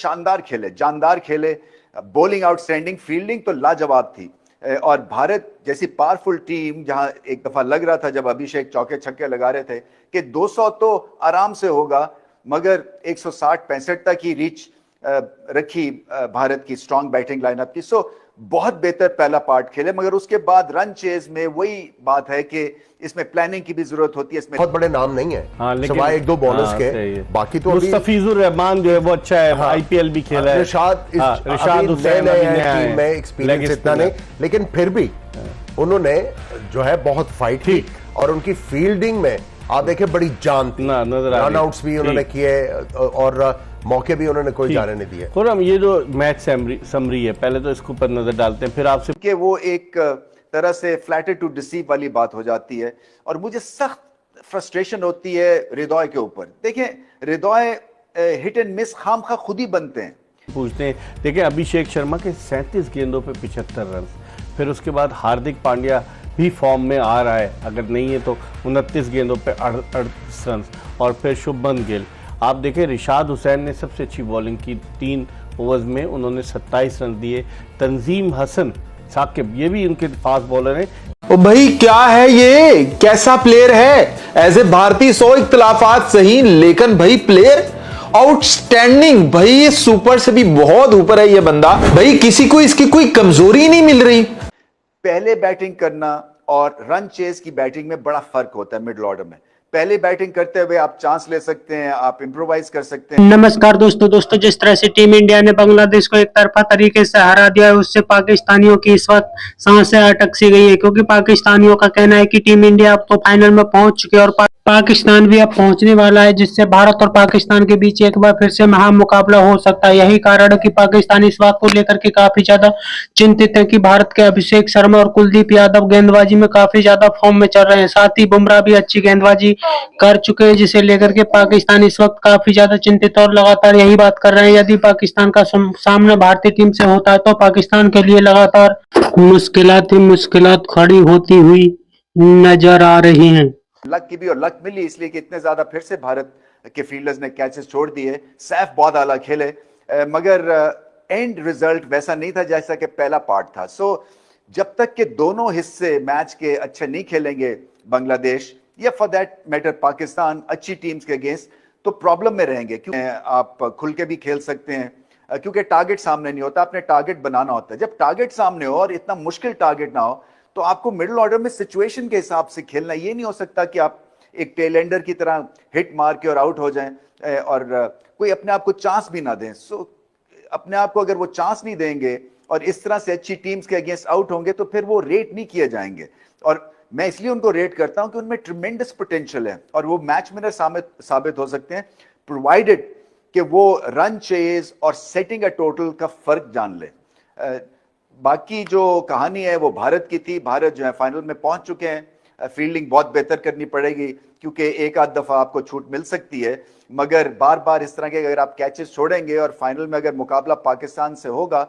शानदार खेले, जानदार खेले, बॉलिंग आउटस्टैंडिंग, फील्डिंग तो लाजवाब थी। और भारत जैसी पावरफुल टीम, जहां एक दफा लग रहा था जब अभिषेक चौके छक्के लगा रहे थे कि 200 तो आराम से होगा, मगर 160-65 तक ही रीच रखी भारत की स्ट्रांग बैटिंग लाइनअप की। सो बहुत बेहतर पहला पार्ट खेले, मगर उसके बाद रन चेज में वही बात है कि इसमें प्लानिंग की भी जरूरत होती है। इसमें बहुत बड़े नाम नहीं है, हाँ, सिवाय एक दो बॉलर्स के, बाकी तो मुस्तफिजुर रहमान जो है वो अच्छा है, आईपीएल भी खेला है। रिशाद हुसैन टीम में एक्सपीरियंस इतना नहीं, लेकिन फिर भी उन्होंने जो है बहुत फाइट की और उनकी फील्डिंग में आप देखे बड़ी जान थी, रन आउट्स भी उन्होंने किए और मौके भी उन्होंने कोई जाने नहीं दिए। खुर्रम, ये जो मैच समरी है, पहले तो इसके ऊपर नजर डालते हैं, फिर आपसे कि वो एक तरह से फ्लैटर टू डिसीव वाली बात हो जाती है और मुझे सख्त फ्रस्ट्रेशन होती है हृदय के ऊपर। देखें, हृदय हिट एंड मिस खामखा खुद ही बनते हैं। पूछते हैं, देखें अभिषेक शर्मा के 37 गेंदों पे 75 रन, फिर उसके बाद हार्दिक पांड्या भी फॉर्म में आ रहा है, अगर नहीं है तो 29 गेंदों पे 38 रन, और फिर शुभमन गिल। आप देखें रिशाद हुसैन ने सबसे अच्छी बॉलिंग की, 3 ओवर्स में उन्होंने 27 रन दिए। तंजीम हसन साकिब, ये भी उनके फास्ट बॉलर हैं। ओ भाई क्या है ये, कैसा प्लेयर है? एज ए भारतीय 100 इख्तलाफात सही, लेकिन भाई प्लेयर आउटस्टैंडिंग। भाई ये सुपर से भी बहुत ऊपर है ये बंदा। भाई किसी को इसकी कोई कमजोरी नहीं मिल रही। पहले बैटिंग करना और रन चेज की बैटिंग में बड़ा फर्क होता है। मिडिल ऑर्डर में पहले बैटिंग करते हुए आप चांस ले सकते हैं, आप इम्प्रोवाइज कर सकते हैं। नमस्कार दोस्तों, जिस तरह से टीम इंडिया ने बांग्लादेश को एक तरफा तरीके से हरा दिया है, उससे पाकिस्तानियों की इस वक्त सांसें अटक सी गई है, क्योंकि पाकिस्तानियों का कहना है कि टीम इंडिया अब तो फाइनल में पहुंच चुकी है और पाकिस्तान भी अब पहुंचने वाला है, जिससे भारत और पाकिस्तान के बीच एक बार फिर से महामुकाबला हो सकता है। यही कारण है कि पाकिस्तान इस बात को लेकर के काफी ज्यादा चिंतित है कि भारत के अभिषेक शर्मा और कुलदीप यादव गेंदबाजी में काफी ज्यादा फॉर्म में चल रहे हैं, साथ ही बुमराह भी अच्छी गेंदबाजी कर चुके हैं, जिसे लेकर के पाकिस्तान इस वक्त काफी ज्यादा चिंतित और लगातार यही बात कर रहे हैं। यदि पाकिस्तान का सामना भारतीय टीम से होता है तो पाकिस्तान के लिए लगातार मुश्किलात खड़ी होती हुई नजर आ रही हैं। लक की भी, और लक मिली इसलिए कि इतने ज्यादा फिर से भारत के फील्डर्स ने कैचेस छोड़ दिए। सैफ बहुत आला खेले, मगर एंड रिजल्ट वैसा नहीं था जैसा कि पहला पार्ट था। सो जब तक के दोनों हिस्से मैच के अच्छे नहीं खेलेंगे बांग्लादेश या फॉर दैट मैटर पाकिस्तान अच्छी टीम्स के अगेंस्ट, तो प्रॉब्लम में रहेंगे। क्योंकि आप खुल के भी खेल सकते हैं, क्योंकि टारगेट सामने नहीं होता, आपने टारगेट बनाना होता है। जब टारगेट सामने हो और इतना मुश्किल टारगेट ना हो, तो आपको मिडिल ऑर्डर में सिचुएशन के हिसाब से खेलना। ये नहीं हो सकता कि आप एक टेल एंडर की तरह हिट मार के और आउट हो जाएं और कोई अपने आप को चांस भी ना दें। सो अपने आप को अगर वो चांस नहीं देंगे और इस तरह से अच्छी टीम्स के अगेंस्ट आउट होंगे, तो फिर वो रेट नहीं किए जाएंगे। और मैं इसलिए उनको रेट करता हूं कि उनमें ट्रिमेंडस पोटेंशियल है और वो मैच विनर साबित हो सकते हैं, प्रोवाइडेड कि वो रन चेज और सेटिंग अ टोटल का फर्क जान ले। बाकी जो कहानी है वो भारत की थी। भारत जो है फाइनल में पहुंच चुके हैं। फील्डिंग बहुत बेहतर करनी पड़ेगी, क्योंकि एक आध दफा आपको छूट मिल सकती है, मगर बार बार इस तरह के अगर आप कैचेस छोड़ेंगे और फाइनल में अगर मुकाबला पाकिस्तान से होगा,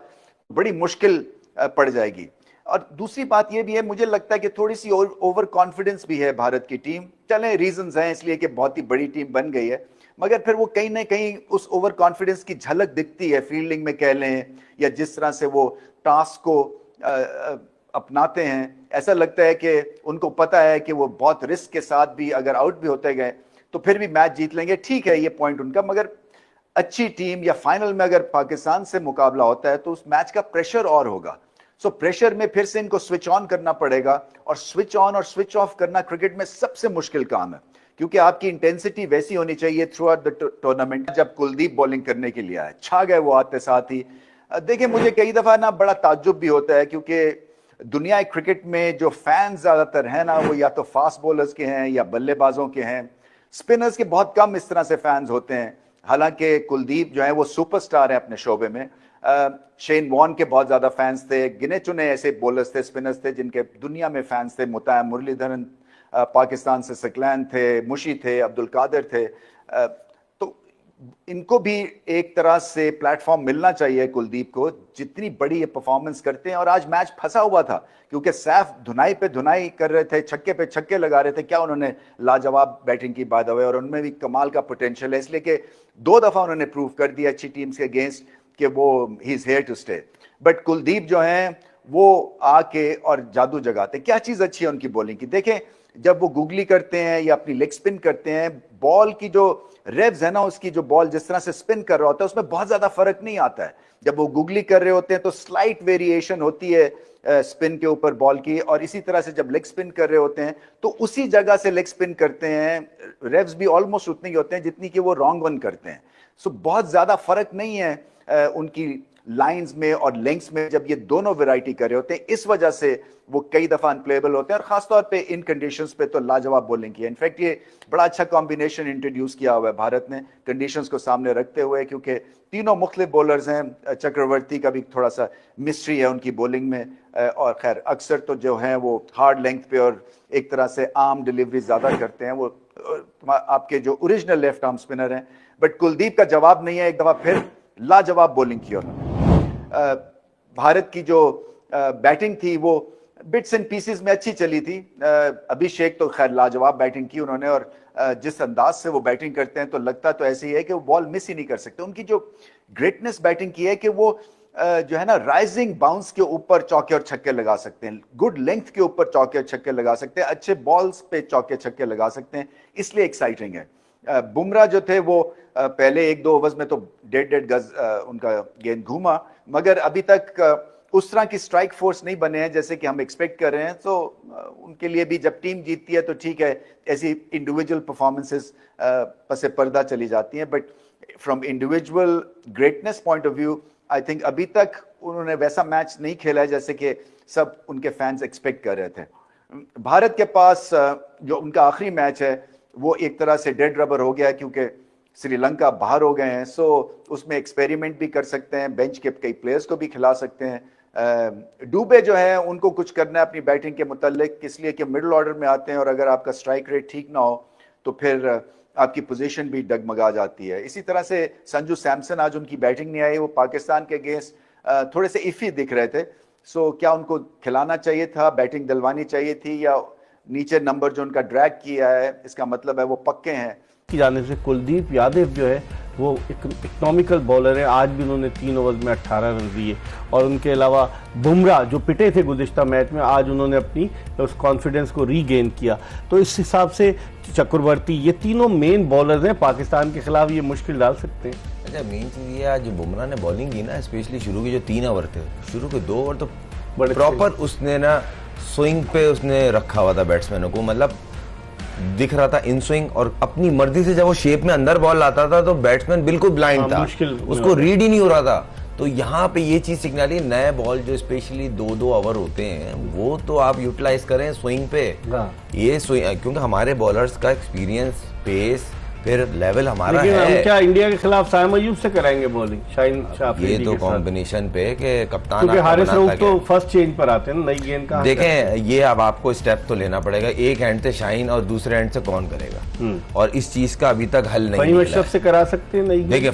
बड़ी मुश्किल पड़ जाएगी। और दूसरी बात यह भी है, मुझे लगता है कि थोड़ी सी ओवर कॉन्फिडेंस भी है भारत की टीम। चले रीजंस हैं इसलिए कि बहुत ही बड़ी टीम बन गई है, मगर फिर वो कहीं ना कहीं उस ओवर कॉन्फिडेंस की झलक दिखती है फील्डिंग में कह लें, या जिस तरह से वो टास्क को अपनाते हैं। ऐसा लगता है कि उनको पता है कि वो बहुत रिस्क के साथ भी अगर आउट भी होते गए तो फिर भी मैच जीत लेंगे। ठीक है, ये पॉइंट उनका, मगर अच्छी टीम या फाइनल में अगर पाकिस्तान से मुकाबला होता है तो उस मैच का प्रेशर और होगा। सो प्रेशर में फिर से इनको स्विच ऑन करना पड़ेगा, और स्विच ऑन और स्विच ऑफ करना क्रिकेट में सबसे मुश्किल काम है, क्योंकि आपकी इंटेंसिटी वैसी होनी चाहिए थ्रू आउट द टूर्नामेंट। जब कुलदीप बॉलिंग करने के लिए आए, छा गए वो आते साथ ही। देखिए, मुझे कई दफा ना बड़ा ताज्जुब भी होता है, क्योंकि दुनिया क्रिकेट में जो फैंस ज्यादातर हैं ना, वो या तो फास्ट बॉलर्स के हैं या बल्लेबाजों के हैं। स्पिनर्स के बहुत कम इस तरह से फैंस होते हैं। हालांकि कुलदीप जो है वो सुपरस्टार है अपने शोबे में। शेन वॉर्न के बहुत ज्यादा फैंस थे, गिने चुने ऐसे बॉलर्स थे, स्पिनर्स थे जिनके दुनिया में फैंस थे। मुतायम मुरलीधरन पाकिस्तान से, सकलैन थे, मुशी थे, अब्दुल कादिर थे। तो इनको भी एक तरह से प्लेटफॉर्म मिलना चाहिए कुलदीप को, जितनी बड़ी ये परफॉर्मेंस करते हैं। और आज मैच फंसा हुआ था क्योंकि सैफ धुनाई पे धुनाई कर रहे थे, छक्के पे छक्के लगा रहे थे। क्या उन्होंने लाजवाब बैटिंग की बाय द वे, और उनमें भी कमाल का पोटेंशियल है, इसलिए कि 2 दफा उन्होंने प्रूव कर दिया अच्छी टीम्स के अगेंस्ट कि वो ही is here to stay. But Kuldeep जो हैं वो आके और जादू जगाते। क्या चीज अच्छी है उनकी बॉलिंग की, देखें जब वो गूगली करते हैं या अपनी लेग स्पिन करते हैं, बॉल की जो रेव्स है ना, उसकी जो बॉल जिस तरह से स्पिन कर रहा होता है उसमें बहुत ज्यादा फर्क नहीं आता है। जब वो गूगली कर रहे होते हैं तो स्लाइट वेरिएशन होती है स्पिन के ऊपर बॉल की, और इसी तरह से जब लेग स्पिन कर रहे होते हैं तो उसी जगह से लेग स्पिन करते हैं, रेव्स भी ऑलमोस्ट उतने ही होते हैं जितनी कि वो रॉन्ग वन करते हैं। सो बहुत ज्यादा फर्क नहीं है उनकी लाइंस में और लेंथ्स में जब ये दोनों वैरायटी कर रहे होते हैं। इस वजह से वो कई दफा अनप्लेएबल होते हैं, और खासतौर पे इन कंडीशंस पे तो लाजवाब बॉलिंग की है। इनफैक्ट ये बड़ा अच्छा कॉम्बिनेशन इंट्रोड्यूस किया हुआ है भारत ने कंडीशंस को सामने रखते हुए, क्योंकि तीनों मुख्तलिफ बॉलर्स हैं। चक्रवर्ती का भी थोड़ा सा मिस्ट्री है उनकी बॉलिंग में, और खैर अक्सर तो जो हैं वो हार्ड लेंथ पे और एक तरह से आर्म डिलीवरी ज्यादा करते हैं, वो आपके जो ओरिजिनल लेफ्ट आर्म स्पिनर हैं। बट कुलदीप का जवाब नहीं है, एक दफा फिर लाजवाब बॉलिंग की उन्होंने। भारत की जो बैटिंग थी वो बिट्स एंड पीसेस में अच्छी चली थी। अभिषेक तो खैर लाजवाब बैटिंग की उन्होंने, और जिस अंदाज से वो बैटिंग करते हैं तो लगता तो ऐसे ही है कि वो बॉल मिस ही नहीं कर सकते। उनकी जो ग्रेटनेस बैटिंग की है कि वो जो है ना राइजिंग बाउंस के ऊपर चौके और छक्के लगा सकते हैं, गुड लेंथ के ऊपर चौके और छक्के लगा सकते हैं, अच्छे बॉल्स पे चौके छक्के लगा सकते हैं, इसलिए एक्साइटिंग है। बुमराह जो थे वो पहले 1-2 ओवर्स में तो 1.5 गज उनका गेंद घूमा, मगर अभी तक उस तरह की स्ट्राइक फोर्स नहीं बने हैं जैसे कि हम एक्सपेक्ट कर रहे हैं। तो उनके लिए भी जब टीम जीतती है तो ठीक है, ऐसी इंडिविजुअल परफॉर्मेंसेस पसे पर्दा चली जाती हैं, but from individual greatness point of view I think अभी तक उन्होंने वैसा मैच नहीं खेला है जैसे कि सब उनके फैंस एक्सपेक्ट कर रहे थे। भारत के पास जो उनका आखिरी मैच है वो एक तरह से डेड रबर हो गया है, क्योंकि श्रीलंका बाहर हो गए हैं। सो उसमें एक्सपेरिमेंट भी कर सकते हैं, बेंच के कई प्लेयर्स को भी खिला सकते हैं। डूबे जो है उनको कुछ करना है अपनी बैटिंग के मुतालिक, इसलिए कि मिडिल ऑर्डर में आते हैं, और अगर आपका स्ट्राइक रेट ठीक ना हो तो फिर आपकी पोजीशन भी डगमगा जाती है। इसी तरह से संजू सैमसन आज उनकी बैटिंग नहीं आई, वो पाकिस्तान के अगेंस्ट थोड़े से इफी दिख रहे थे। सो क्या उनको खिलाना चाहिए था, बैटिंग दिलवानी चाहिए थी, या नीचे नंबर जो उनका ड्रैग किया है इसका मतलब है वो पक्के हैं की जाने से। कुलदीप यादव जो है वो इकोनॉमिकल बॉलर है, आज भी उन्होंने 3 ओवर्स में 18 रन दिए, और उनके अलावा बुमराह जो पिटे थे गुज़िश्ता मैच में, आज उन्होंने अपनी उस कॉन्फिडेंस को रीगेन किया। तो इस हिसाब से चक्रवर्ती, ये तीनों मेन बॉलर हैं, पाकिस्तान के खिलाफ ये मुश्किल डाल सकते हैं। अच्छा, मेन चीज़ ये आज बुमराह ने बॉलिंग की ना, स्पेशली शुरू के जो 3 ओवर थे, शुरू के 2 ओवर तो बड़े प्रॉपर उसने ना स्विंग पे उसने रखा हुआ था बैट्समैनों को, मतलब दिख रहा था इन स्विंग, और अपनी मर्जी से जब वो शेप में अंदर बॉल लाता था तो बैट्समैन बिल्कुल ब्लाइंड था, उसको रीड ही नहीं हो रहा था। तो यहाँ पे ये चीज सिग्नल है, नए बॉल जो स्पेशली 2-2 ओवर होते हैं वो तो आप यूटिलाइज करें स्विंग पे। ये स्विंग, क्योंकि हमारे बॉलर्स का एक्सपीरियंस, पेस, फिर लेवल हमारा है। हम क्या इंडिया के खिलाफ साइम अयूब से कराएंगे बॉलिंग, शाहीन शाह ये तो कॉम्बिनेशन पे कि कप्तान, क्योंकि हारिस रऊफ तो फर्स्ट चेंज पर आते हैं, नई गेंद का देखें, ये अब आपको स्टेप तो लेना पड़ेगा, एक एंड से शाहीन और दूसरे एंड से कौन करेगा, और इस चीज का अभी तक हल नहीं। फहीम अशरफ से करा सकते हैं नई गेंद। देखिए